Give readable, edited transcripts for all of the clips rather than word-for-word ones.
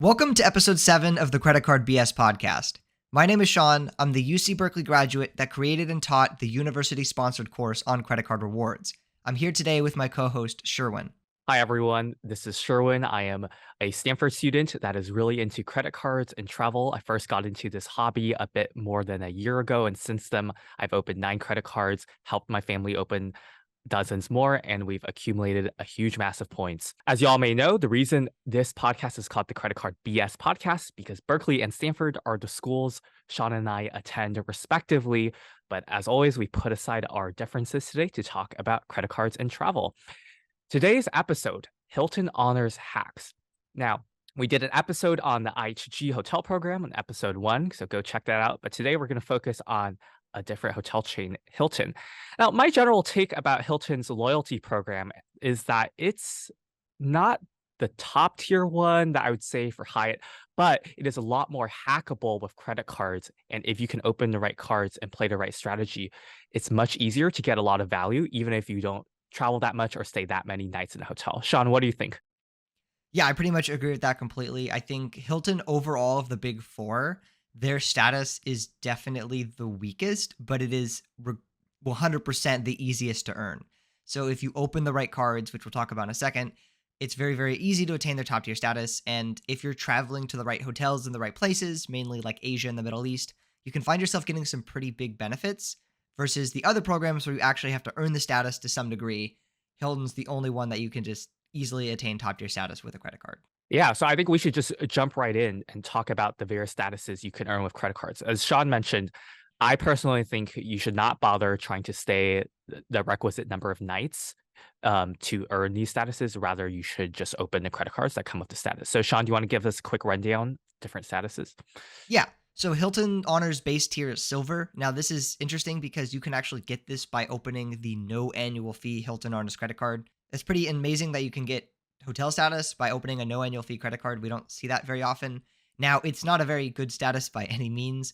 Welcome to episode 7 of the Credit Card BS podcast. My name is Sean. I'm the UC Berkeley graduate that created and taught the university-sponsored course on credit card rewards. I'm here today with my co-host, Sherwin. Hi, everyone. This is Sherwin. I am a Stanford student that is really into credit cards and travel. I first got into this hobby a bit more than a year ago, and since then, I've opened 9 credit cards, helped my family open dozens more, and we've accumulated a huge mass of points. As y'all may know, the reason this podcast is called the Credit Card BS podcast because Berkeley and Stanford are the schools Sean and I attend respectively. But as always, we put aside our differences today to talk about credit cards and travel. Today's episode, Hilton Honors Hacks. Now, we did an episode on the IHG hotel program in episode 1, so go check that out. But today we're going to focus on a different hotel chain, Hilton. Now, my general take about Hilton's loyalty program is that it's not the top tier one that I would say for Hyatt, but it is a lot more hackable with credit cards. And if you can open the right cards and play the right strategy, it's much easier to get a lot of value, even if you don't travel that much or stay that many nights in a hotel. Sean, what do you think? Yeah, I pretty much agree with that completely. I think Hilton, overall of the big four, their status is definitely the weakest, but it is 100% the easiest to earn. So if you open the right cards, which we'll talk about in a second, it's very, very easy to attain their top tier status. And if you're traveling to the right hotels in the right places, mainly like Asia and the Middle East, you can find yourself getting some pretty big benefits versus the other programs where you actually have to earn the status to some degree. Hilton's the only one that you can just easily attain top tier status with a credit card. Yeah, so I think we should just jump right in and talk about the various statuses you can earn with credit cards. As Sean mentioned, I personally think you should not bother trying to stay the requisite number of nights to earn these statuses. Rather, you should just open the credit cards that come with the status. So, Sean, do you want to give us a quick rundown, different statuses? Yeah. So Hilton Honors base tier is silver. Now this is interesting because you can actually get this by opening the no annual fee Hilton Honors credit card. It's pretty amazing that you can get hotel status by opening a no annual fee credit card. We don't see that very often. Now it's not a very good status by any means.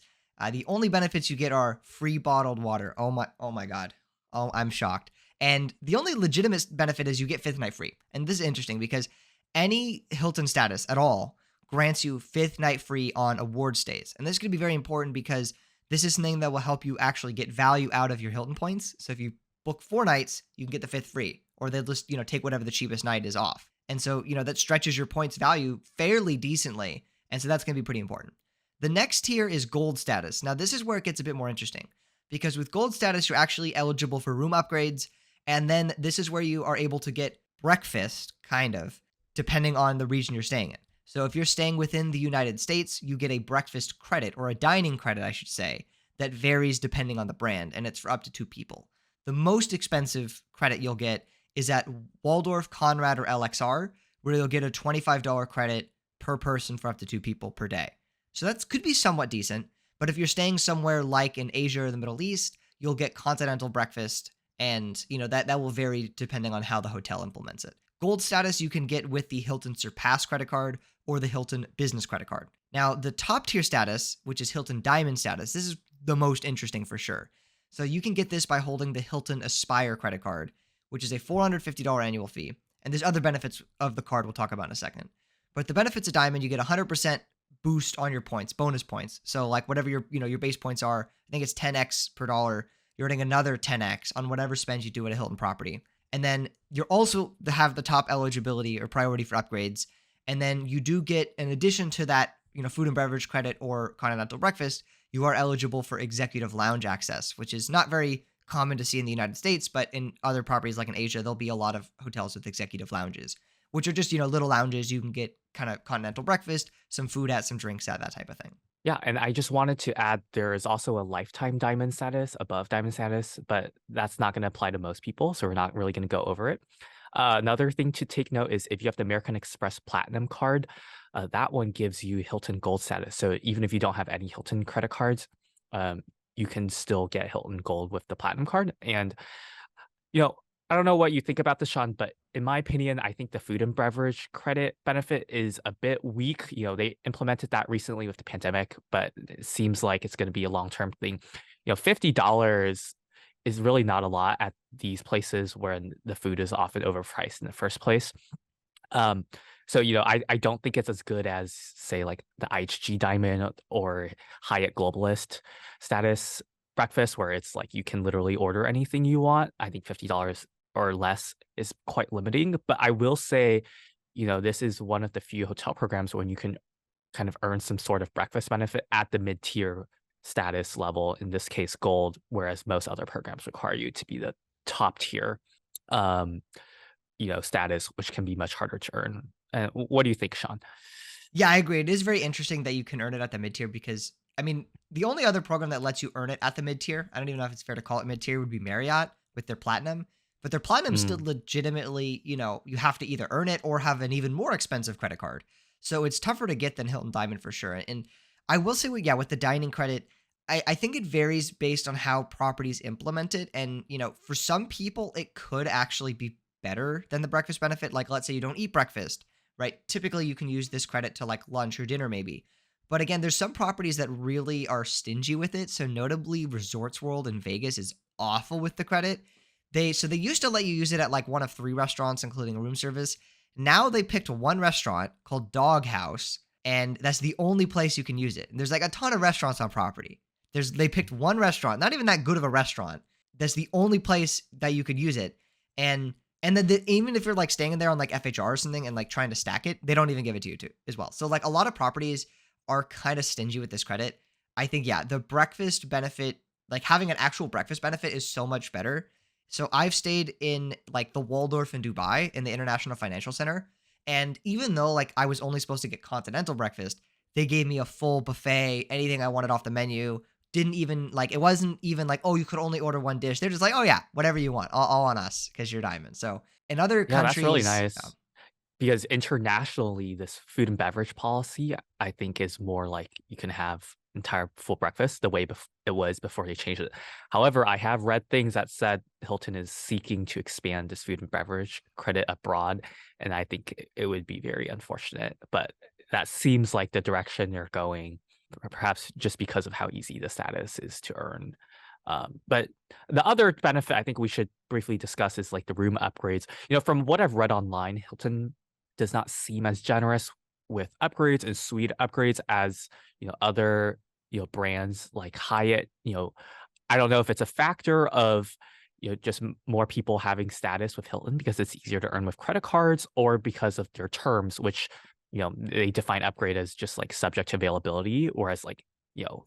The only benefits you get are free bottled water. Oh my God. Oh, I'm shocked. And the only legitimate benefit is you get fifth night free. And this is interesting because any Hilton status at all grants you fifth night free on award stays. And this is going to be very important because this is something that will help you actually get value out of your Hilton points. So if you book 4 nights, you can get the fifth free, or they'll just, take whatever the cheapest night is off. And so, that stretches your points value fairly decently. And so that's going to be pretty important. The next tier is gold status. Now, this is where it gets a bit more interesting because with gold status, you're actually eligible for room upgrades. And then this is where you are able to get breakfast, kind of, depending on the region you're staying in. So if you're staying within the United States, you get a breakfast credit, or a dining credit, I should say, that varies depending on the brand, and it's for up to 2 people. The most expensive credit you'll get is at Waldorf, Conrad, or LXR, where you'll get a $25 credit per person for up to 2 people per day. So that could be somewhat decent, but if you're staying somewhere like in Asia or the Middle East, you'll get continental breakfast, and that will vary depending on how the hotel implements it. Gold status you can get with the Hilton Surpass credit card or the Hilton Business credit card. Now, the top tier status, which is Hilton Diamond status, this is the most interesting for sure. So you can get this by holding the Hilton Aspire credit card, which is a $450 annual fee. And there's other benefits of the card we'll talk about in a second. But the benefits of Diamond, you get 100% boost on your points, bonus points. So like whatever your base points are, I think it's 10x per dollar. You're earning another 10x on whatever spends you do at a Hilton property. And then you're also have the top eligibility or priority for upgrades. And then you do get, in addition to that, food and beverage credit or continental breakfast, you are eligible for executive lounge access, which is not very common to see in the United States, but in other properties like in Asia, there'll be a lot of hotels with executive lounges, which are just, little lounges you can get kind of continental breakfast, some food at, some drinks at, that type of thing. Yeah, and I just wanted to add there is also a lifetime diamond status above diamond status, but that's not going to apply to most people, so we're not really going to go over it. Another thing to take note is if you have the American Express Platinum card, that one gives you Hilton Gold status. So even if you don't have any Hilton credit cards, you can still get Hilton Gold with the Platinum card. And, I don't know what you think about this, Sean, but in my opinion, I think the food and beverage credit benefit is a bit weak. They implemented that recently with the pandemic, but it seems like it's going to be a long-term thing. $50 is really not a lot at these places where the food is often overpriced in the first place. So, I don't think it's as good as, say, like the IHG Diamond or Hyatt Globalist status breakfast, where it's like you can literally order anything you want. I think $50 or less is quite limiting. But I will say, this is one of the few hotel programs when you can kind of earn some sort of breakfast benefit at the mid-tier status level, in this case, gold, whereas most other programs require you to be the top tier. Um, status, which can be much harder to earn. What do you think, Sean? Yeah, I agree. It is very interesting that you can earn it at the mid tier because, I mean, the only other program that lets you earn it at the mid tier, I don't even know if it's fair to call it mid tier, would be Marriott with their platinum. But their platinum still Mm, legitimately, you have to either earn it or have an even more expensive credit card. So it's tougher to get than Hilton Diamond for sure. And I will say, well, yeah, with the dining credit, I think it varies based on how properties implement it. And, for some people, it could actually be better than the breakfast benefit. Like, let's say you don't eat breakfast, right? Typically, you can use this credit to like lunch or dinner, maybe. But again, there's some properties that really are stingy with it. So notably, Resorts World in Vegas is awful with the credit. They used to let you use it at like one of three restaurants, including room service. Now they picked one restaurant called Dog House, and that's the only place you can use it. And there's like a ton of restaurants on property. They picked one restaurant, not even that good of a restaurant. That's the only place that you could use it. And and then even if you're like staying in there on like FHR or something and like trying to stack it, they don't even give it to you too as well. So like a lot of properties are kind of stingy with this credit. I think yeah, the breakfast benefit, like having an actual breakfast benefit is so much better. So I've stayed in like the Waldorf in Dubai in the International Financial Center, and even though like I was only supposed to get continental breakfast, they gave me a full buffet, anything I wanted off the menu. Didn't even like it wasn't even like, oh, you could only order one dish. They're just like, oh yeah, whatever you want, all on us because you're diamond. So in other yeah, that's really countries, nice. Because internationally, this food and beverage policy, I think, is more like you can have entire full breakfast the way it was before they changed it. However, I have read things that said Hilton is seeking to expand this food and beverage credit abroad, and I think it would be very unfortunate. But that seems like the direction they're going, perhaps just because of how easy the status is to earn. But the other benefit I think we should briefly discuss is like the room upgrades. From what I've read online, Hilton does not seem as generous with upgrades and suite upgrades as, other, brands like Hyatt. I don't know if it's a factor of, just more people having status with Hilton because it's easier to earn with credit cards, or because of their terms, which, they define upgrade as just like subject to availability, whereas like,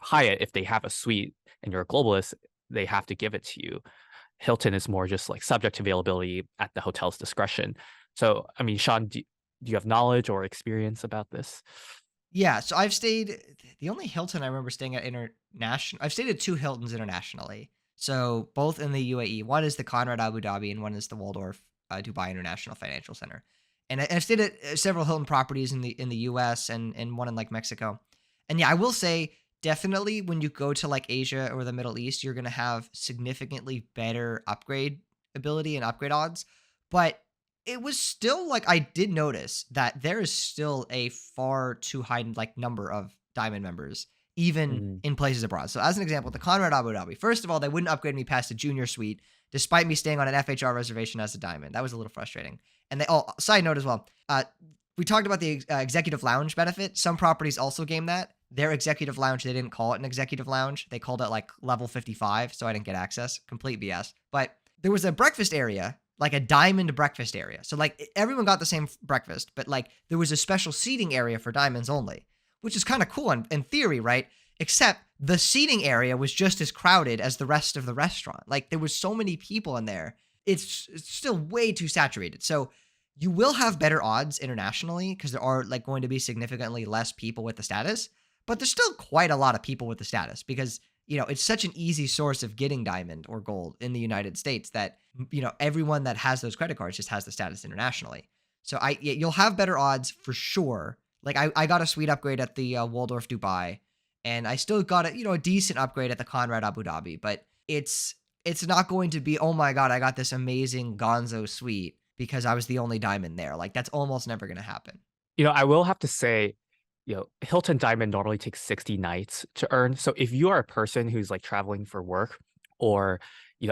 Hyatt, if they have a suite and you're a globalist, they have to give it to you. Hilton is more just like subject to availability at the hotel's discretion. So, I mean, Sean, do you have knowledge or experience about this? yeah. So I've stayed. The only Hilton I remember staying at international. I've stayed at two Hiltons internationally. So both in the UAE. One is the Conrad Abu Dhabi, and one is the Waldorf Dubai International Financial Center. And I've stayed at several Hilton properties in the US and one in like Mexico. And yeah, I will say definitely when you go to like Asia or the Middle East, you're gonna have significantly better upgrade ability and upgrade odds. But it was still like I did notice that there is still a far too high like number of diamond members, even Mhm. in places abroad. So as an example, the Conrad Abu Dhabi. First of all, they wouldn't upgrade me past the junior suite, despite me staying on an FHR reservation as a diamond. That was a little frustrating. And they side note as well. We talked about the executive lounge benefit. Some properties also game that. Their executive lounge, they didn't call it an executive lounge. They called it like level 55, so I didn't get access. Complete BS. But there was a breakfast area, like a diamond breakfast area. So like everyone got the same breakfast, but like there was a special seating area for diamonds only, which is kind of cool in theory, right? Except the seating area was just as crowded as the rest of the restaurant. Like there was so many people in there. It's still way too saturated. So you will have better odds internationally because there are like going to be significantly less people with the status, but there's still quite a lot of people with the status because it's such an easy source of getting diamond or gold in the United States that everyone that has those credit cards just has the status internationally. So you'll have better odds for sure. Like I got a sweet upgrade at the Waldorf Dubai, and I still got a decent upgrade at the Conrad Abu Dhabi, but it's not going to be, oh my god, I got this amazing Gonzo suite because I was the only diamond there. Like that's almost never going to happen. I will have to say, Hilton Diamond normally takes 60 nights to earn. So if you are a person who's like traveling for work, or,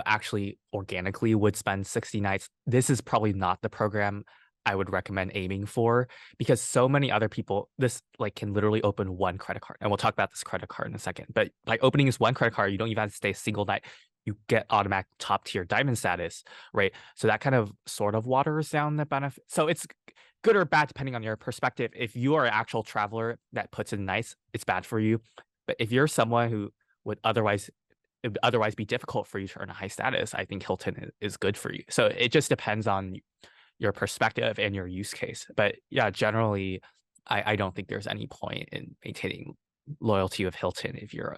actually organically would spend 60 nights, this is probably not the program I would recommend aiming for because so many other people this like can literally open one credit card. And we'll talk about this credit card in a second. But by opening this one credit card, you don't even have to stay a single night. You get automatic top tier diamond status, right? So that kind of sort of waters down the benefit. So it's good or bad depending on your perspective. If you are an actual traveler that puts in nights, it's bad for you. But if you're someone who would otherwise it would otherwise be difficult for you to earn a high status, I think Hilton is good for you. So it just depends on your perspective and your use case. But yeah, generally, I don't think there's any point in maintaining loyalty with Hilton if you're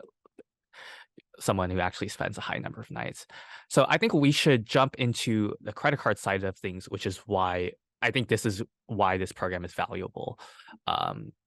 someone who actually spends a high number of nights. So I think we should jump into the credit card side of things, which is why I think this is why this program is valuable.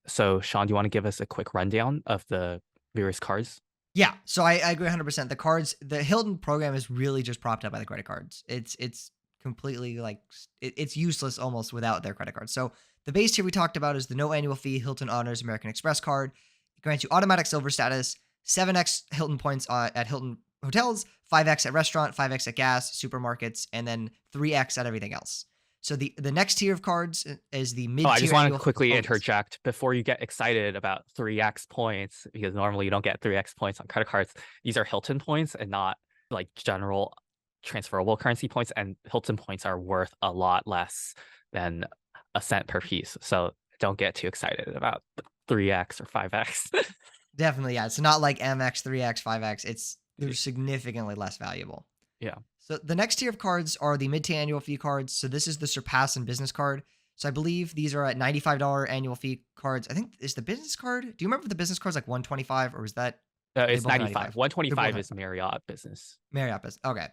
So Sean, do you want to give us a quick rundown of the various cards? Yeah, so I agree 100%. The Hilton program is really just propped up by the credit cards. It's completely like it's useless almost without their credit cards. So the base tier we talked about is the no annual fee Hilton Honors American Express card. It grants you automatic silver status, 7x Hilton points at Hilton hotels, 5x at restaurant, 5x at gas, supermarkets, and then 3x at everything else. So the next tier of cards is the mid Oh, tier I just want to annual. quickly Oh, yes. interject before you get excited about 3x points, because normally you don't get 3x points on credit cards. These are Hilton points and not like general transferable currency points. And Hilton points are worth a lot less than a cent per piece. So don't get too excited about 3x or 5x. Definitely, yeah. It's not like Amex, 3x, 5x. They're significantly less valuable. Yeah. So the next tier of cards are the mid to annual fee cards. So this is the Surpass and Business card. So I believe these are at $95 annual fee cards. I think is the business card. Do you remember if the business card's like 125 or was that are they It's both 95. 95? They're both 125 is 95. Marriott business. Marriott business. Okay.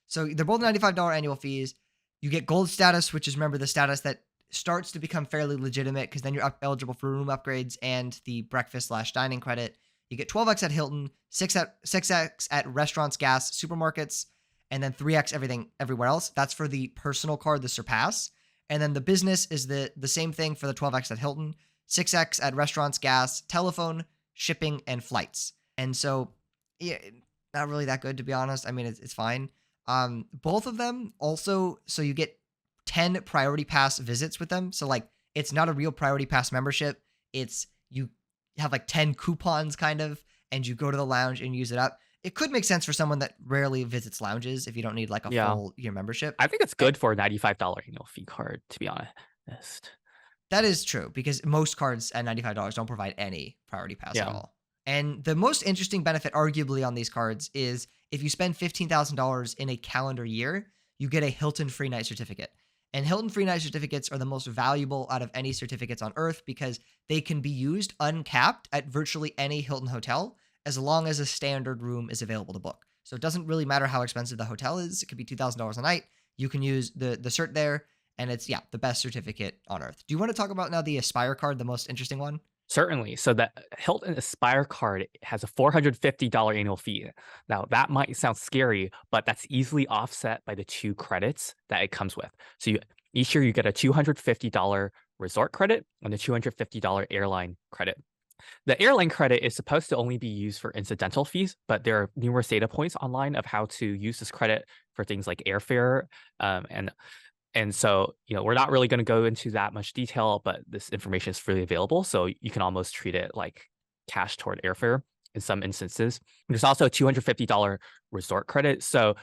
So they're both $95 annual fees. You get gold status, which is remember the status that starts to become fairly legitimate because then you're eligible for room upgrades and the breakfast/dining credit. You get 12x at Hilton, 6x at restaurants, gas, supermarkets, and then 3x everything everywhere else. That's for the personal card, the Surpass. And then the business is the same thing for the 12x at Hilton, 6x at restaurants, gas, telephone, shipping, and flights. And so, yeah, not really that good to be honest. I mean, it's fine. Both of them also, so you get 10 priority pass visits with them. So like, it's not a real priority pass membership. It's you have like 10 coupons kind of, and you go to the lounge and use it up. It could make sense for someone that rarely visits lounges if you don't need like a Yeah. full year membership. I think it's Eh, good for a $95 annual fee card, to be honest. That is true because most cards at $95 don't provide any priority pass at Yeah. all. And the most interesting benefit, arguably, on these cards is if you spend $15,000 in a calendar year, you get a Hilton free night certificate. And Hilton free night certificates are the most valuable out of any certificates on earth because they can be used uncapped at virtually any Hilton hotel as long as a standard room is available to book. So it doesn't really matter how expensive the hotel is. It could be $2,000 a night. You can use the cert there, and it's yeah the best certificate on earth. Do you want to talk about now the Aspire card, the most interesting one? Certainly. So the Hilton Aspire card has a $450 annual fee. Now that might sound scary, but that's easily offset by the 2 credits that it comes with. So each year you get a $250 resort credit and a $250 airline credit. The airline credit is supposed to only be used for incidental fees, but there are numerous data points online of how to use this credit for things like airfare, and so, we're not really going to go into that much detail, but this information is freely available. So you can almost treat it like cash toward airfare in some instances. There's also a $250 resort credit. So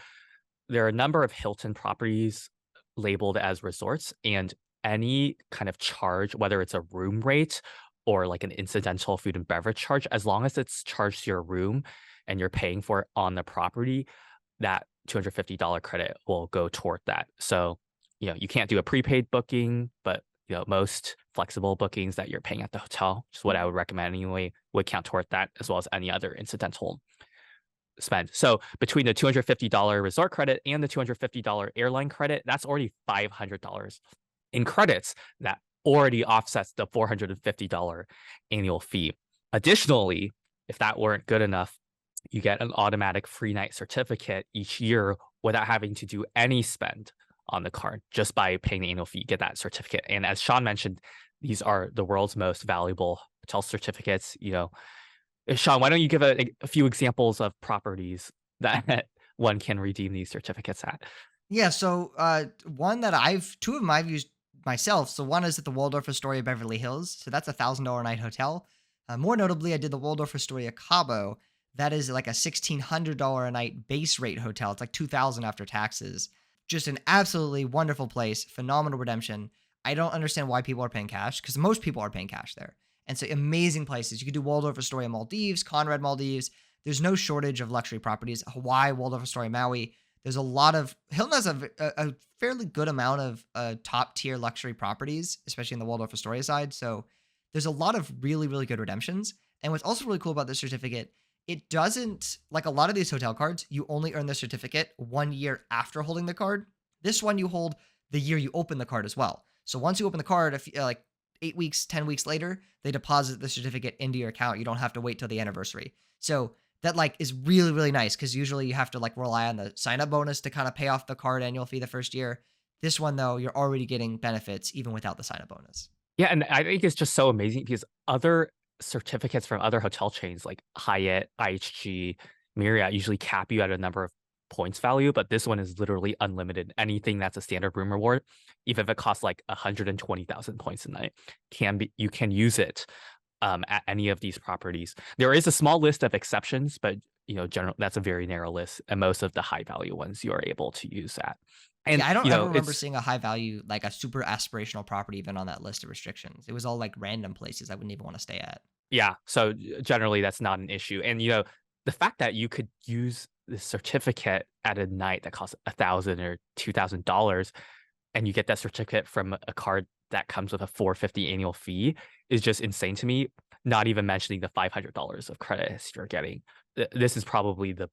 there are a number of Hilton properties labeled as resorts, and any kind of charge, whether it's a room rate or like an incidental food and beverage charge, as long as it's charged to your room and you're paying for it on the property, that $250 credit will go toward that. So, you can't do a prepaid booking, but most flexible bookings that you're paying at the hotel, which is what I would recommend anyway, would count toward that as well as any other incidental spend. So between the $250 resort credit and the $250 airline credit, that's already $500 in credits that already offsets the $450 annual fee. Additionally, if that weren't good enough, you get an automatic free night certificate each year without having to do any spend on the card just by paying the annual fee, you get that certificate. And as Sean mentioned, these are the world's most valuable hotel certificates. Sean, why don't you give a few examples of properties that one can redeem these certificates at? Yeah, so one that two of them I've used myself. So one is at the Waldorf Astoria Beverly Hills. So that's $1,000 a night hotel. More notably, I did the Waldorf Astoria Cabo. That is like a $1,600 a night base rate hotel. It's like 2,000 after taxes. Just an absolutely wonderful place, phenomenal redemption. I don't understand why people are paying cash because most people are paying cash there. And so amazing places. You could do Waldorf Astoria Maldives, Conrad Maldives. There's no shortage of luxury properties. Hawaii, Waldorf Astoria Maui. There's a lot of Hilton has a fairly good amount of top tier luxury properties, especially in the Waldorf Astoria side. So there's a lot of really, really good redemptions. And what's also really cool about this certificate, it doesn't like a lot of these hotel cards, you only earn the certificate 1 year after holding the card. This one you hold the year you open the card as well. So once you open the card, if like 8 weeks, 10 weeks later, they deposit the certificate into your account. You don't have to wait till the anniversary. So that like is really, really nice because usually you have to like rely on the sign up bonus to kind of pay off the card annual fee the first year. This one though, you're already getting benefits even without the sign up bonus. Yeah, and I think it's just so amazing because other certificates from other hotel chains like Hyatt, IHG, Marriott usually cap you at a number of points value, but this one is literally unlimited. Anything that's a standard room reward, even if it costs like 120,000 points a night, can be you can use it at any of these properties. There is a small list of exceptions, but general that's a very narrow list, and most of the high value ones you are able to use that. And Yeah, I don't ever remember it's seeing a high value, like a super aspirational property even on that list of restrictions. It was all like random places I wouldn't even want to stay at. Yeah, so generally that's not an issue. And the fact that you could use this certificate at a night that costs $1,000 or $2,000 and you get that certificate from a card that comes with a 450 annual fee is just insane to me. Not even mentioning the $500 of credits you're getting. This is probably the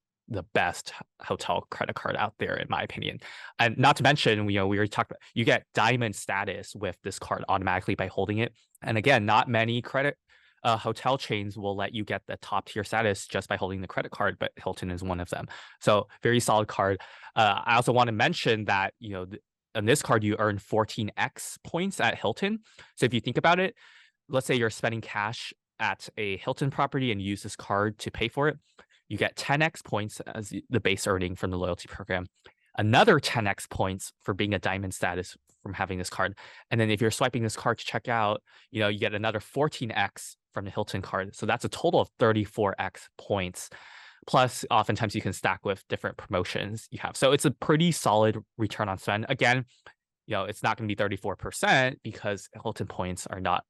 best hotel credit card out there, in my opinion. And not to mention, we already talked about you get diamond status with this card automatically by holding it. And again, not many credit hotel chains will let you get the top tier status just by holding the credit card, but Hilton is one of them. So very solid card. I also want to mention that on this card you earn 14x points at Hilton. So if you think about it, let's say you're spending cash at a Hilton property and use this card to pay for it, you get 10x points as the base earning from the loyalty program, another 10x points for being a diamond status from having this card. And then if you're swiping this card to check out, you get another 14x from the Hilton card. So that's a total of 34x points. Plus, oftentimes you can stack with different promotions you have. So it's a pretty solid return on spend. Again, it's not going to be 34% because Hilton points are not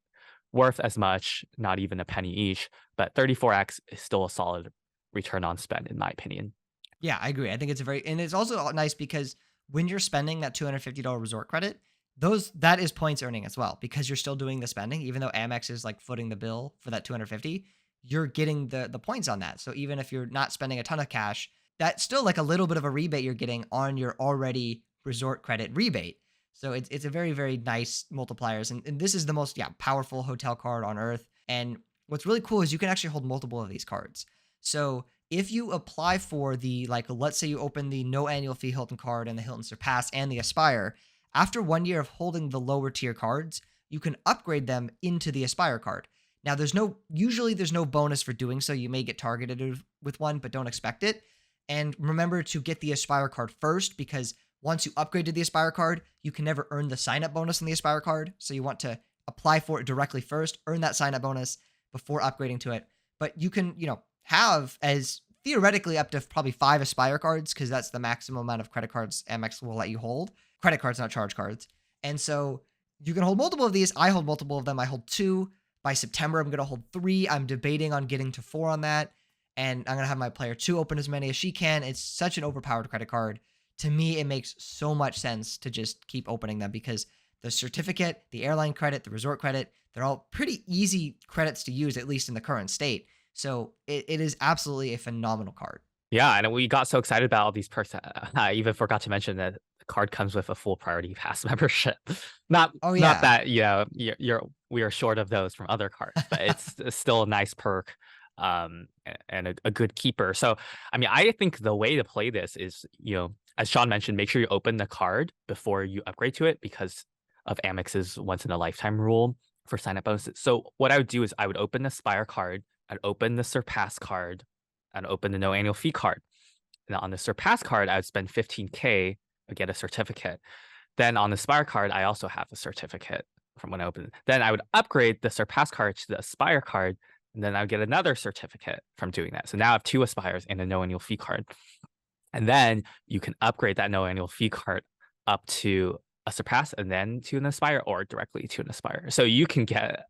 worth as much, not even a penny each, but 34x is still a solid return on spend, in my opinion. Yeah, I agree. I think and it's also nice because when you're spending that $250 resort credit, that is points earning as well because you're still doing the spending, even though Amex is like footing the bill for that 250, you're getting the points on that. So even if you're not spending a ton of cash, that's still like a little bit of a rebate you're getting on your already resort credit rebate. So it's a very, very nice multipliers. And this is the most, powerful hotel card on earth. And what's really cool is you can actually hold multiple of these cards. So if you apply for let's say you open the no annual fee Hilton card and the Hilton Surpass and the Aspire, after 1 year of holding the lower tier cards, you can upgrade them into the Aspire card. Now, usually there's no bonus for doing so. You may get targeted with one, but don't expect it. And remember to get the Aspire card first because once you upgrade to the Aspire card, you can never earn the sign up bonus on the Aspire card. So you want to apply for it directly first, earn that sign up bonus before upgrading to it. But you can, have as theoretically up to probably 5 Aspire cards because that's the maximum amount of credit cards Amex will let you hold. Credit cards, not charge cards. And so you can hold multiple of these. I hold multiple of them. I hold 2. By September, I'm going to hold 3. I'm debating on getting to 4 on that. And I'm going to have my player 2 open as many as she can. It's such an overpowered credit card. To me, it makes so much sense to just keep opening them because the certificate, the airline credit, the resort credit, they're all pretty easy credits to use, at least in the current state. So it is absolutely a phenomenal card. Yeah, and we got so excited about all these perks. I even forgot to mention that the card comes with a full priority pass membership. Not Oh, not yeah. that we are short of those from other cards, but it's still a nice perk, and a good keeper. So I mean, I think the way to play this is as Sean mentioned, make sure you open the card before you upgrade to it because of Amex's once in a lifetime rule for sign up bonuses. So what I would do is I would open the Spire card, I'd open the Surpass card, and open the no annual fee card. Now on the Surpass card, I would spend 15K to get a certificate. Then on the Aspire card, I also have the certificate from when I opened it. Then I would upgrade the Surpass card to the Aspire card, and then I would get another certificate from doing that. So now I have 2 Aspires and a no annual fee card. And then you can upgrade that no annual fee card up to a Surpass and then to an Aspire or directly to an Aspire. So you can get,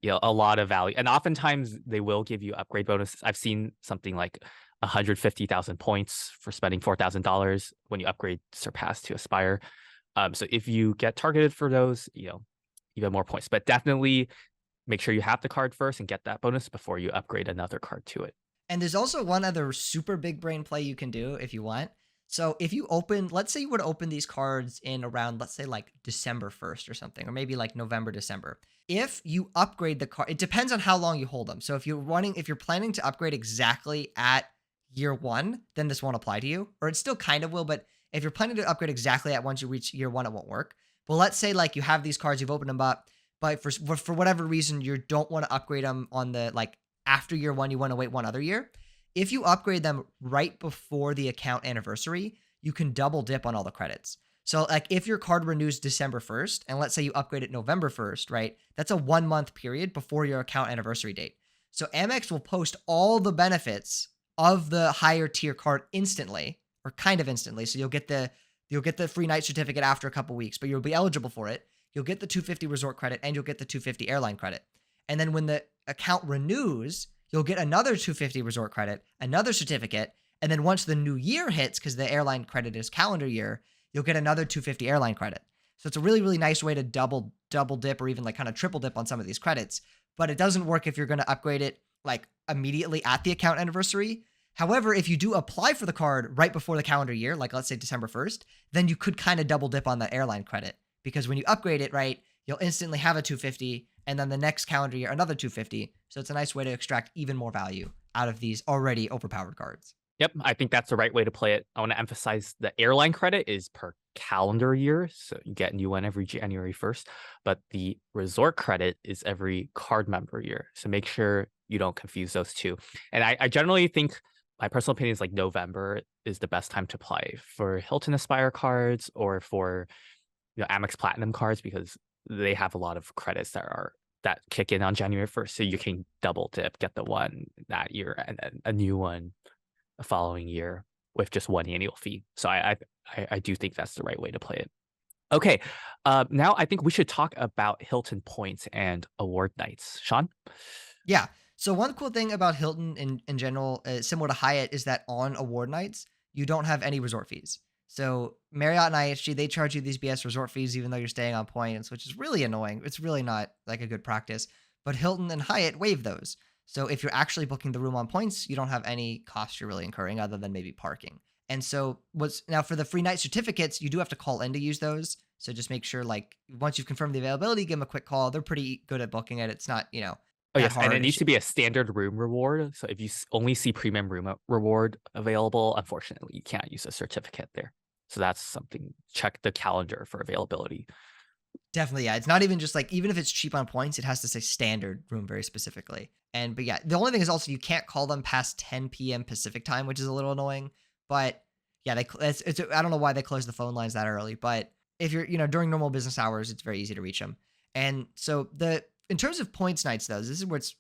a lot of value. And oftentimes they will give you upgrade bonuses. I've seen something like 150,000 points for spending $4,000 when you upgrade Surpass to Aspire. So if you get targeted for those, you get more points. But definitely make sure you have the card first and get that bonus before you upgrade another card to it. And there's also one other super big brain play you can do if you want. So if you open, let's say you were to open these cards in around, let's say like December 1st or something, or maybe like November, December. If you upgrade the card, it depends on how long you hold them. So if you're planning to upgrade exactly at year one, then this won't apply to you, or it still kind of will. But if you're planning to upgrade exactly at once you reach year one, it won't work. But let's say like you have these cards, you've opened them up, but for whatever reason, you don't want to upgrade them on the like after year one, you want to wait one other year. If you upgrade them right before the account anniversary, you can double dip on all the credits. So like if your card renews December 1st, and let's say you upgrade it November 1st, right? That's a 1 month period before your account anniversary date. So Amex will post all the benefits of the higher tier card instantly, or kind of instantly. So you'll get the free night certificate after a couple weeks, but you'll be eligible for it. You'll get the 250 resort credit and you'll get the 250 airline credit. And then when the account renews, you'll get another 250 resort credit, another certificate, and then once the new year hits, because the airline credit is calendar year, you'll get another 250 airline credit. So it's a really, really nice way to double dip or even like kind of triple dip on some of these credits. But it doesn't work if you're going to upgrade it like immediately at the account anniversary. However, if you do apply for the card right before the calendar year, like let's say December 1st, then you could kind of double dip on that airline credit, because when you upgrade it, right, you'll instantly have a 250 and then the next calendar year, another 250. So it's a nice way to extract even more value out of these already overpowered cards. Yep, I think that's the right way to play it. I want to emphasize the airline credit is per calendar year, so you get a new one every January 1st, but the resort credit is every card member year. So make sure you don't confuse those two. And I generally think, my personal opinion is like November is the best time to apply for Hilton Aspire cards or for Amex Platinum cards, because they have a lot of credits that kick in on January 1st. So you can double dip, get the one that year and then a new one the following year with just one annual fee. So I do think that's the right way to play it. Okay, now I think we should talk about Hilton points and award nights. Sean? Yeah. So one cool thing about Hilton in general, similar to Hyatt, is that on award nights, you don't have any resort fees. So Marriott and IHG, they charge you these BS resort fees even though you're staying on points, which is really annoying. It's really not like a good practice. But Hilton and Hyatt waive those. So if you're actually booking the room on points, you don't have any cost you're really incurring other than maybe parking. And so now for the free night certificates, you do have to call in to use those. So just make sure, like, once you've confirmed the availability, give them a quick call. They're pretty good at booking it. It's not, Oh, that yes, and hard. it needs to be a standard room reward. So if you only see premium room reward available, unfortunately, you can't use a certificate there. So that's something, check the calendar for availability. Definitely, yeah. It's not even just like, even if it's cheap on points, it has to say standard room very specifically. But yeah, the only thing is also you can't call them past 10 p.m. Pacific time, which is a little annoying. But yeah, I don't know why they close the phone lines that early. But if you're, during normal business hours, it's very easy to reach them. And so in terms of points nights, though, this is where it's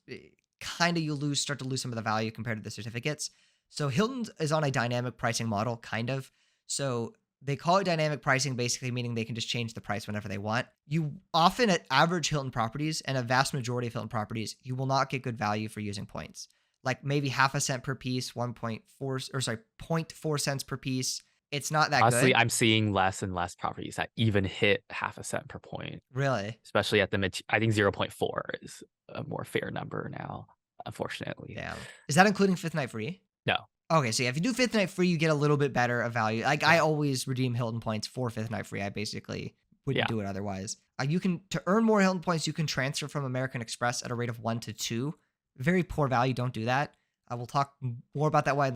kind of start to lose some of the value compared to the certificates. So Hilton is on a dynamic pricing model, kind of. So they call it dynamic pricing, basically meaning they can just change the price whenever they want. You often, at average Hilton properties and a vast majority of Hilton properties, you will not get good value for using points. Like maybe half a cent per piece, 0.4 cents per piece. It's not that Honestly, good. I'm seeing less and less properties that even hit half a cent per point, Really? especially at I think 0.4 is a more fair number now, unfortunately. Damn. Is that including fifth night free? No. Okay, so yeah, if you do fifth night free, you get a little bit better of value. Like I Yeah. always redeem Hilton points for fifth night free. I basically wouldn't Yeah. do it otherwise. To earn more Hilton points, you can transfer from American Express at a rate of 1 to 2. Very poor value. Don't do that. I will talk more about that in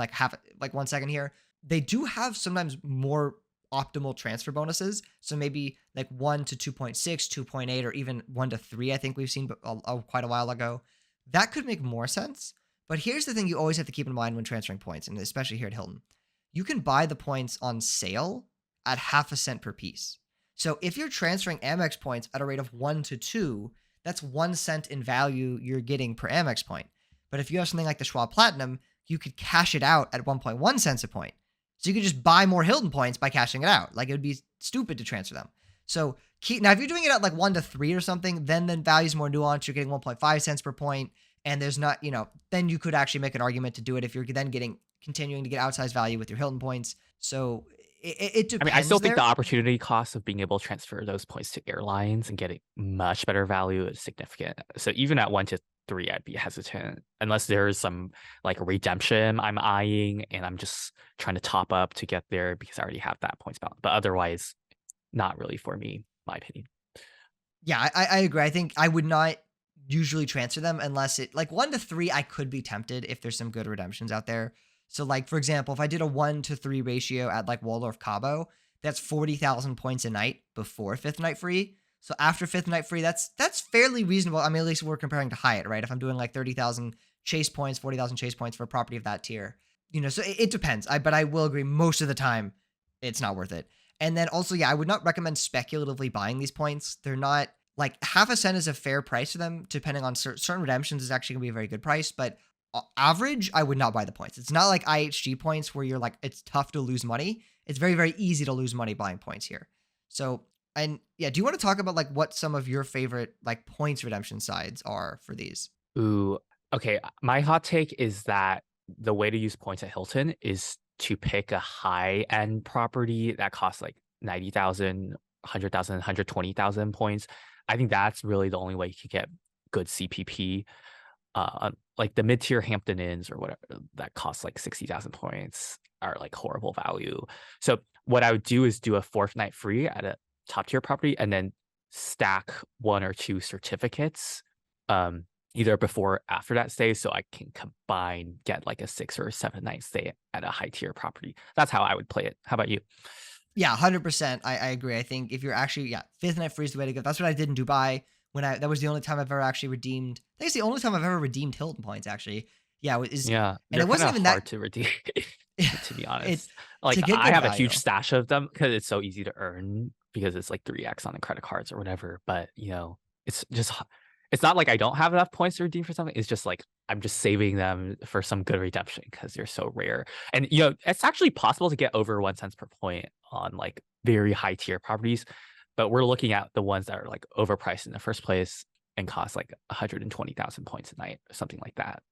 like 1 second here. They do have sometimes more optimal transfer bonuses. So maybe like 1 to 2.6, 2.8, or even 1 to 3. I think we've seen quite a while ago. That could make more sense. But here's the thing you always have to keep in mind when transferring points, and especially here at Hilton. You can buy the points on sale at half a cent per piece. So if you're transferring Amex points at a rate of 1 to 2, that's 1 cent in value you're getting per Amex point. But if you have something like the Schwab Platinum, you could cash it out at 1.1 cents a point. So you could just buy more Hilton points by cashing it out. Like, it would be stupid to transfer them. So now if you're doing it at like 1 to 3 or something, then the value's more nuanced. You're getting 1.5 cents per point, and there's not, then you could actually make an argument to do it if you're then continuing to get outsized value with your Hilton points. So it I mean, I still depends think the there. opportunity cost of being able to transfer those points to airlines and getting much better value is significant. So even at 1 to 3, I'd be hesitant unless there's some like redemption I'm eyeing and I'm just trying to top up to get there because I already have that points balance. But otherwise, not really for me, my opinion. Yeah, I agree. I think I would not usually transfer them unless it like 1 to 3, I could be tempted if there's some good redemptions out there. So like for example, if I did a 1 to 3 ratio at like Waldorf Cabo, that's 40,000 points a night before fifth night free. So after fifth night free, that's fairly reasonable. I mean, at least we're comparing to Hyatt, right? If I'm doing like 30,000 chase points, 40,000 chase points for a property of that tier, so it depends. But I will agree most of the time it's not worth it. And then also, yeah, I would not recommend speculatively buying these points. They're not like half a cent is a fair price for them, depending on certain redemptions is actually gonna be a very good price. But average, I would not buy the points. It's not like IHG points where you're like, it's tough to lose money. It's very, very easy to lose money buying points here. So, and yeah, do you want to talk about like what some of your favorite like points redemption sides are for these? Ooh, okay. My hot take is that the way to use points at Hilton is to pick a high end property that costs like 90,000, 100,000, 120,000 points. I think that's really the only way you could get good CPP. Like the mid tier Hampton Inns or whatever that costs like 60,000 points are like horrible value. So what I would do is do a fourth night free at a top tier property and then stack 1 or 2 certificates. Either before or after that stay, so I can get like a 6 or 7 night stay at a high tier property. That's how I would play it. How about you? Yeah, 100%. I agree. I think if you're actually, yeah, fifth night free is the way to go. That's what I did in Dubai that was the only time I've ever actually redeemed. I think it's the only time I've ever redeemed Hilton points actually. Yeah, Yeah, and they're it kind wasn't of even that. hard to redeem, to be It's honest. to Like get I good have a value. huge stash of them because it's so easy to earn because it's like 3x on the credit cards or whatever. But it's just it's not like I don't have enough points to redeem for something. It's just like I'm just saving them for some good redemption because they're so rare. And it's actually possible to get over 1 cent per point on like very high tier properties, but we're looking at the ones that are like overpriced in the first place and cost like 120,000 points a night or something like that.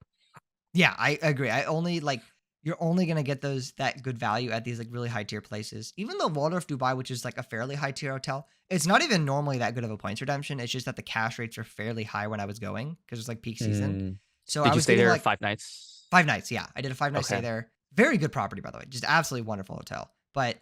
Yeah, I agree. I only like you're only gonna get that good value at these like really high tier places. Even though Waldorf Dubai, which is like a fairly high tier hotel, it's not even normally that good of a points redemption. It's just that the cash rates are fairly high when I was going because it's like peak season. Mm. So I Did you was stay getting there like 5 nights? 5 nights. Yeah, I did a 5 night stay Okay. there. Very good property, by the way. Just absolutely wonderful hotel. But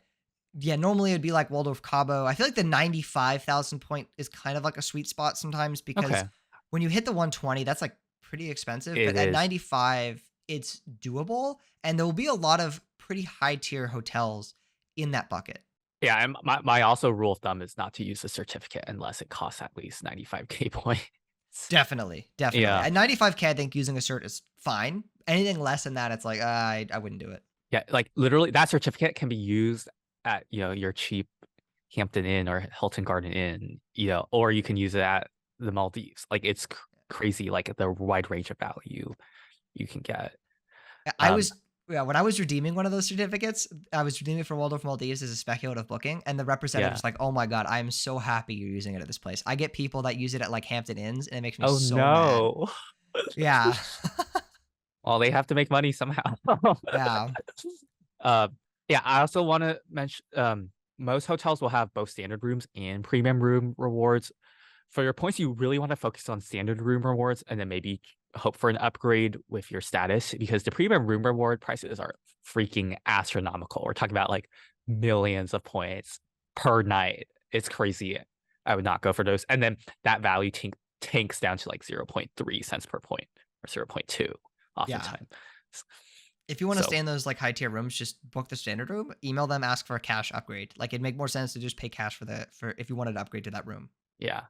yeah, normally it'd be like Waldorf Cabo. I feel like the 95,000 point is kind of like a sweet spot sometimes because Okay. when you hit the 120, that's like pretty expensive. But It at is. 95, it's doable. And there will be a lot of pretty high tier hotels in that bucket. Yeah, and my also rule of thumb is not to use a certificate unless it costs at least 95K points. Definitely. Definitely. Yeah. At 95K, I think using a cert is fine. Anything less than that, it's like, I wouldn't do it. Yeah, like literally that certificate can be used at, your cheap Hampton Inn or Hilton Garden Inn, or you can use it at the Maldives. Like it's crazy, like the wide range of value you can get. I Um, was yeah, when I was redeeming one of those certificates, I was redeeming for Waldorf Maldives as a speculative booking, and the representative yeah. was like, "Oh my god, I am so happy you're using it at this place. I get people that use it at like Hampton Inns, and it makes me Oh so mad." no. Yeah, Well, they have to make money somehow. yeah, Uh, yeah, I also want to mention most hotels will have both standard rooms and premium room rewards. For your points, you really want to focus on standard room rewards and then maybe hope for an upgrade with your status because the premium room reward prices are freaking astronomical. We're talking about like millions of points per night. It's crazy. I would not go for those. And then that value tanks down to like 0.3 cents per point or 0.2 yeah. oftentimes. If you want to So stay in those like high tier rooms, just book the standard room. Email them, ask for a cash upgrade. Like it'd make more sense to just pay cash for if you wanted to upgrade to that room. yeah.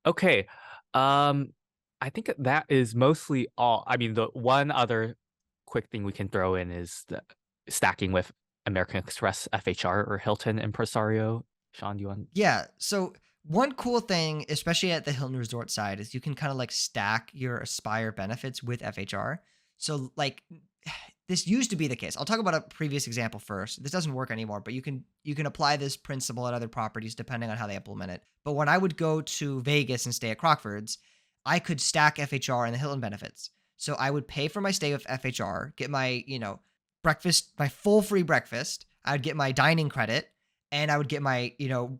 Okay. Um, I think that is mostly all. I mean, the one other quick thing we can throw in is the stacking with American Express FHR or Hilton Impresario. Sean, do you want? Yeah. So one cool thing, especially at the Hilton Resort side, is you can kind of like stack your Aspire benefits with FHR. So like this used to be the case. I'll talk about a previous example first. This doesn't work anymore, but you can apply this principle at other properties depending on how they implement it. But when I would go to Vegas and stay at Crockford's, I could stack FHR and the Hilton benefits. So I would pay for my stay with FHR, get my, breakfast, my full free breakfast. I would get my dining credit and I would get my,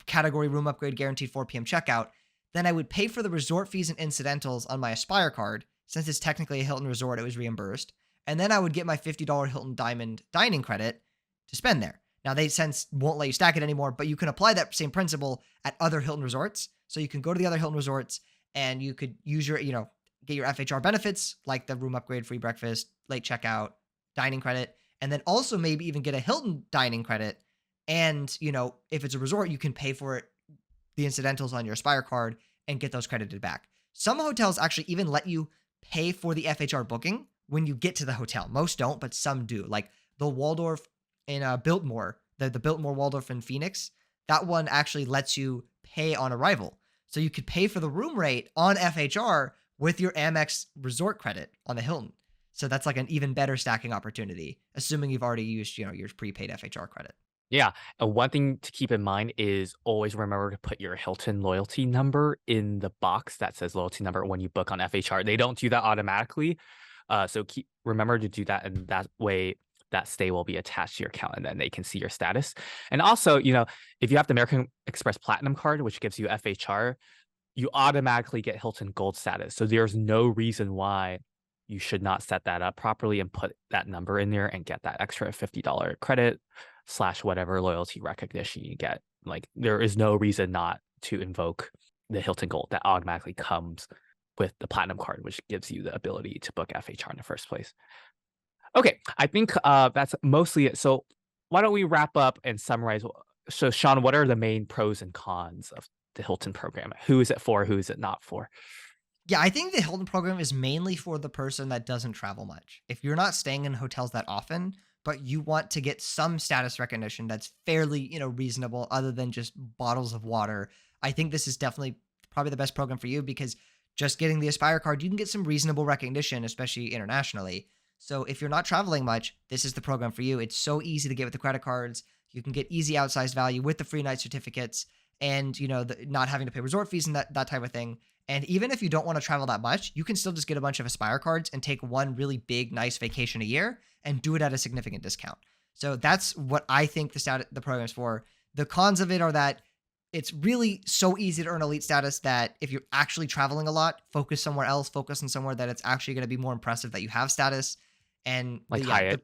category room upgrade guaranteed 4 p.m. checkout. Then I would pay for the resort fees and incidentals on my Aspire card. Since it's technically a Hilton resort, it was reimbursed. And then I would get my $50 Hilton Diamond dining credit to spend there. Now, they since won't let you stack it anymore, but you can apply that same principle at other Hilton resorts. So you can go to the other Hilton resorts and you could use your, get your FHR benefits like the room upgrade, free breakfast, late checkout, dining credit, and then also maybe even get a Hilton dining credit. And, if it's a resort, you can pay for it, the incidentals on your Aspire card and get those credited back. Some hotels actually even let you pay for the FHR booking when you get to the hotel. Most don't, but some do. Like the Waldorf in Biltmore, the Biltmore Waldorf in Phoenix, that one actually lets you pay on arrival. So you could pay for the room rate on FHR with your Amex resort credit on the Hilton. So that's like an even better stacking opportunity, assuming you've already used, your prepaid FHR credit. Yeah. And one thing to keep in mind is always remember to put your Hilton loyalty number in the box that says loyalty number when you book on FHR. They don't do that automatically. So remember to do that. And that way that stay will be attached to your account and then they can see your status. And also, if you have the American Express Platinum card, which gives you FHR, you automatically get Hilton Gold status. So there's no reason why you should not set that up properly and put that number in there and get that extra $50 credit / whatever loyalty recognition you get. Like there is no reason not to invoke the Hilton Gold that automatically comes with the Platinum card, which gives you the ability to book FHR in the first place. Okay, I think that's mostly it. So why don't we wrap up and summarize? So Sean, what are the main pros and cons of the Hilton program? Who is it for? Who is it not for? Yeah, I think the Hilton program is mainly for the person that doesn't travel much. If you're not staying in hotels that often, but you want to get some status recognition that's fairly, reasonable other than just bottles of water, I think this is definitely probably the best program for you because just getting the Aspire card, you can get some reasonable recognition, especially internationally. So if you're not traveling much, this is the program for you. It's so easy to get with the credit cards. You can get easy outsized value with the free night certificates and, not having to pay resort fees and that type of thing. And even if you don't want to travel that much, you can still just get a bunch of Aspire cards and take one really big, nice vacation a year and do it at a significant discount. So that's what I think the program's for. The cons of it are that it's really so easy to earn elite status that if you're actually traveling a lot, focus somewhere else, focus on somewhere that it's actually going to be more impressive that you have status. And Like Hyatt.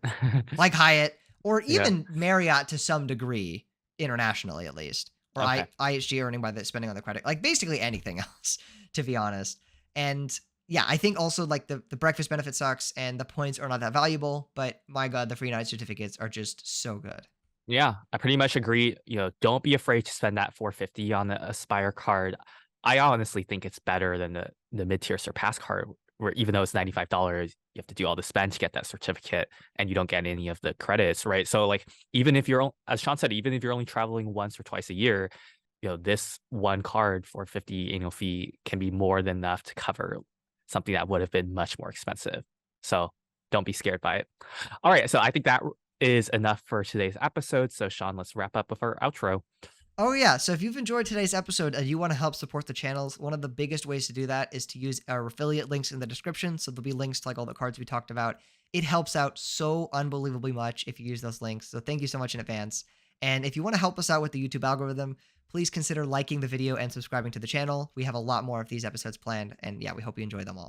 like Hyatt or Yeah. even Marriott to some degree, internationally at least, or Okay. IHG earning by the spending on the credit, like basically anything else, to be honest. And yeah, I think also like the breakfast benefit sucks and the points are not that valuable, but my God, the free night certificates are just so good. Yeah, I pretty much agree. Don't be afraid to spend that 450 on the Aspire card. I honestly think it's better than the mid-tier Surpass card, where even though it's $95, you have to do all the spend to get that certificate, and you don't get any of the credits, right? So, like, even if as Sean said, even if you're only traveling once or twice a year, this one card for 50 annual fee can be more than enough to cover something that would have been much more expensive. So don't be scared by it. All right, so I think that is enough for today's episode. So Sean, let's wrap up with our outro. Oh yeah, so if you've enjoyed today's episode and you want to help support the channels, one of the biggest ways to do that is to use our affiliate links in the description. So there'll be links to like all the cards we talked about. It helps out so unbelievably much if you use those links. So thank you so much in advance. And if you want to help us out with the YouTube algorithm, please consider liking the video and subscribing to the channel. We have a lot more of these episodes planned, and yeah, we hope you enjoy them all.